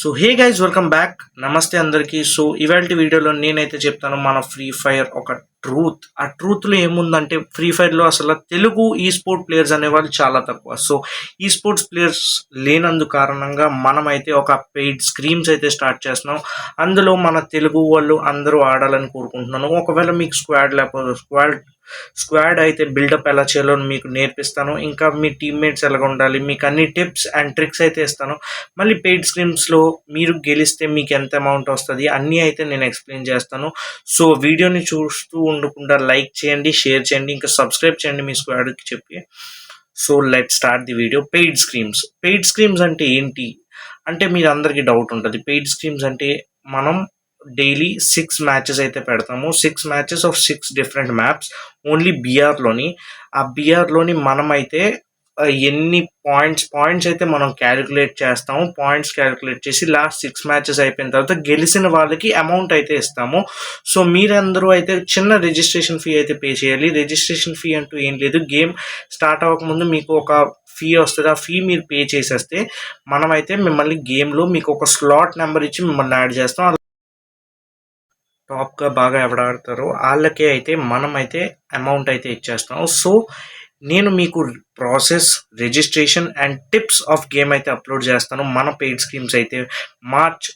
So hey guys, welcome back. నమస్తే అందరికీ. So ఇవాళ వీడియోలో నేనైతే చెప్తాను మన ఫ్రీ ఫైర్ ఒక ట్రూత్. ఆ ట్రూత్లో ఏముందంటే, ఫ్రీ ఫైర్లో అసలు తెలుగు ఈ స్పోర్ట్ ప్లేయర్స్ అనేవాళ్ళు చాలా తక్కువ. సో ఈ స్పోర్ట్స్ ప్లేయర్స్ లేనందు కారణంగా మనమైతే ఒక పెయిడ్ స్క్రీమ్స్ అయితే స్టార్ట్ చేస్తున్నాం. అందులో మన తెలుగు వాళ్ళు అందరూ ఆడాలని కోరుకుంటున్నాను. ఒకవేళ మీకు స్క్వాడ్ లేకపోతే స్క్వాడ్ అయితే బిల్డప్ ఎలా చేయాలో మీకు నేర్పిస్తాను. ఇంకా మీ టీమ్మేట్స్ ఎలాగ ఉండాలి, మీకు అన్ని టిప్స్ అండ్ ట్రిక్స్ అయితే ఇస్తాను. మళ్ళీ పెయిడ్ స్క్రీమ్స్లో మీరు గెలిస్తే మీకు ఎంత అమౌంట్ వస్తుంది అన్నీ అయితే నేను ఎక్స్ప్లెయిన్ చేస్తాను. సో వీడియోని చూస్తూ ఉండకుండా లైక్ చేయండి, షేర్ చేయండి, ఇంకా సబ్స్క్రైబ్ చేయండి మీ స్క్వాడ్కి చెప్పి. So let start the video. Paid స్క్రీమ్స్ అంటే ఏంటి అంటే, మీరు అందరికీ డౌట్ ఉంటుంది. పెయిడ్ స్క్రీమ్స్ అంటే మనం డైలీ 6 మ్యాచెస్ అయితే పెడతాము. 6 matches of 6 different maps only బీఆర్లోని. ఆ బీఆర్లోని మనమైతే ఎన్ని పాయింట్స్ అయితే మనం క్యాలిక్యులేట్ చేస్తాము. పాయింట్స్ క్యాలిక్యులేట్ చేసి లాస్ట్ 6 మ్యాచెస్ అయిపోయిన తర్వాత గెలిచిన వాళ్ళకి అమౌంట్ అయితే ఇస్తాము. సో మీరందరూ అయితే చిన్న రిజిస్ట్రేషన్ ఫీ అయితే పే చేయాలి. రిజిస్ట్రేషన్ ఫీ అంటూ ఏం లేదు. గేమ్ స్టార్ట్ అవ్వకముందు మీకు ఒక ఫీ వస్తుంది. ఆ ఫీ మీరు పే చేసేస్తే మనమైతే మిమ్మల్ని గేమ్లో మీకు ఒక స్లాట్ నెంబర్ ఇచ్చి మిమ్మల్ని యాడ్ చేస్తాం. టాప్గా బాగా ఎవడాడతారో వాళ్ళకే అయితే మనమైతే అమౌంట్ అయితే ఇచ్చేస్తాం. సో నేను మీకు process, registration and tips of game అయితే అప్లోడ్ చేస్తాను. మన పెయిడ్ స్కీమ్స్ అయితే మార్చ్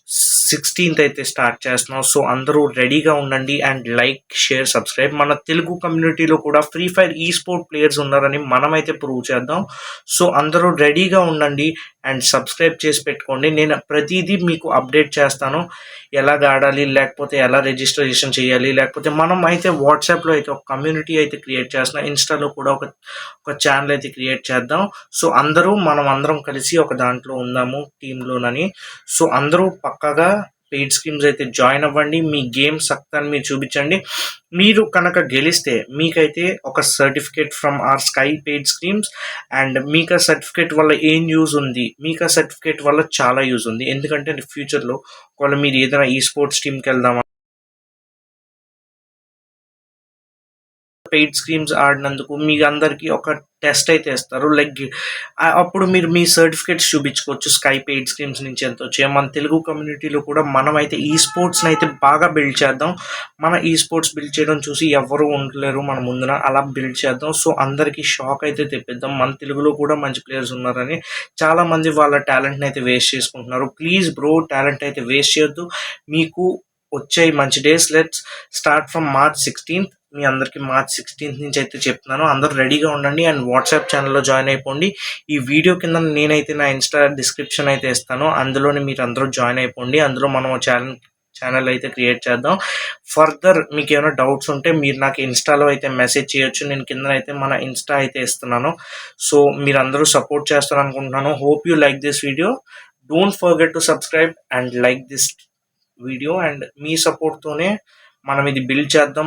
16th అయితే స్టార్ట్ చేస్తున్నాం. సో అందరూ రెడీగా ఉండండి అండ్ లైక్, షేర్, సబ్స్క్రైబ్. మన తెలుగు కమ్యూనిటీలో కూడా ఫ్రీ ఫైర్ ఈ స్పోర్ట్ ప్లేయర్స్ ఉన్నారని మనమైతే ప్రూవ్ చేద్దాం. సో అందరూ రెడీగా ఉండండి అండ్ సబ్స్క్రైబ్ చేసి పెట్టుకోండి. నేను ప్రతిదీ మీకు అప్డేట్ చేస్తాను. ఎలాగ ఆడాలి, లేకపోతే ఎలా రిజిస్ట్రేషన్ చేయాలి, లేకపోతే మనం అయితే వాట్సాప్లో అయితే ఒక కమ్యూనిటీ అయితే క్రియేట్ చేస్తున్నాం. ఇన్స్టాలో కూడా ఒక ఛానల్ అయితే క్రియేట్ చేద్దాం. సో మనం అందరం కలిసి ఒక దాంట్లో ఉందాము టీంలోనని. సో అందరూ పక్కగా పెయిడ్ స్కీమ్స్ అయితే జాయిన్ అవ్వండి. మీ గేమ్ సక్తాన్ని మీరు చూపించండి. మీరు కనుక గెలిస్తే మీకైతే ఒక certificate from R sky paid schemes. And మీకు ఆ సర్టిఫికేట్ వల్ల ఏం యూజ్ ఉంది, మీకు ఆ సర్టిఫికేట్ వల్ల చాలా యూజ్ ఉంది. ఎందుకంటే ఫ్యూచర్లో ఒకవేళ మీరు ఏదైనా ఈ స్పోర్ట్స్ టీమ్కి వెళ్దామా, పెయిడ్ స్క్రీమ్స్ ఆడినందుకు మీ అందరికీ ఒక టెస్ట్ అయితే ఇస్తారు. లైక్ అప్పుడు మీరు మీ సర్టిఫికేట్స్ చూపించుకోవచ్చు. స్కై పెయిడ్ స్క్రీమ్స్ నుంచి ఎంత వచ్చాయో. మన తెలుగు కమ్యూనిటీలో కూడా మనమైతే ఈ స్పోర్ట్స్ని అయితే బాగా బిల్డ్ చేద్దాం. మన ఈ స్పోర్ట్స్ బిల్డ్ చేయడం చూసి ఎవరు ఉండలేరు మన ముందున. అలా బిల్డ్ చేద్దాం. సో అందరికీ షాక్ అయితే తెప్పిద్దాం. మన తెలుగులో కూడా మంచి ప్లేయర్స్ ఉన్నారని. చాలామంది వాళ్ళ టాలెంట్ని అయితే వేస్ట్ చేసుకుంటున్నారు. ప్లీజ్ బ్రో, టాలెంట్ అయితే వేస్ట్ చేయొద్దు. మీకు వచ్చాయి మంచి days. Let's start from March 16th. మీ అందరికీ మార్చ్ 16th నుంచి అయితే చెప్తున్నాను. అందరూ రెడీగా ఉండండి అండ్ వాట్సాప్ ఛానల్లో జాయిన్ అయిపోండి. ఈ వీడియో కింద నేనైతే నా ఇన్స్టా డిస్క్రిప్షన్ అయితే ఇస్తాను. అందులోనే మీరు అందరూ జాయిన్ అయిపోండి. అందులో మనం ఛానల్ అయితే క్రియేట్ చేద్దాం. ఫర్దర్ మీకు ఏమైనా డౌట్స్ ఉంటే మీరు నాకు ఇన్స్టాలో అయితే మెసేజ్ చేయొచ్చు. నేను కింద అయితే మన ఇన్స్టా అయితే ఇస్తున్నాను. సో మీరు అందరూ సపోర్ట్ చేస్తారు అనుకుంటున్నాను. Hope you like this video. Don't forget to subscribe and like this video. And మీ సపోర్ట్తోనే మనం ఇది బిల్డ్ చేద్దాం.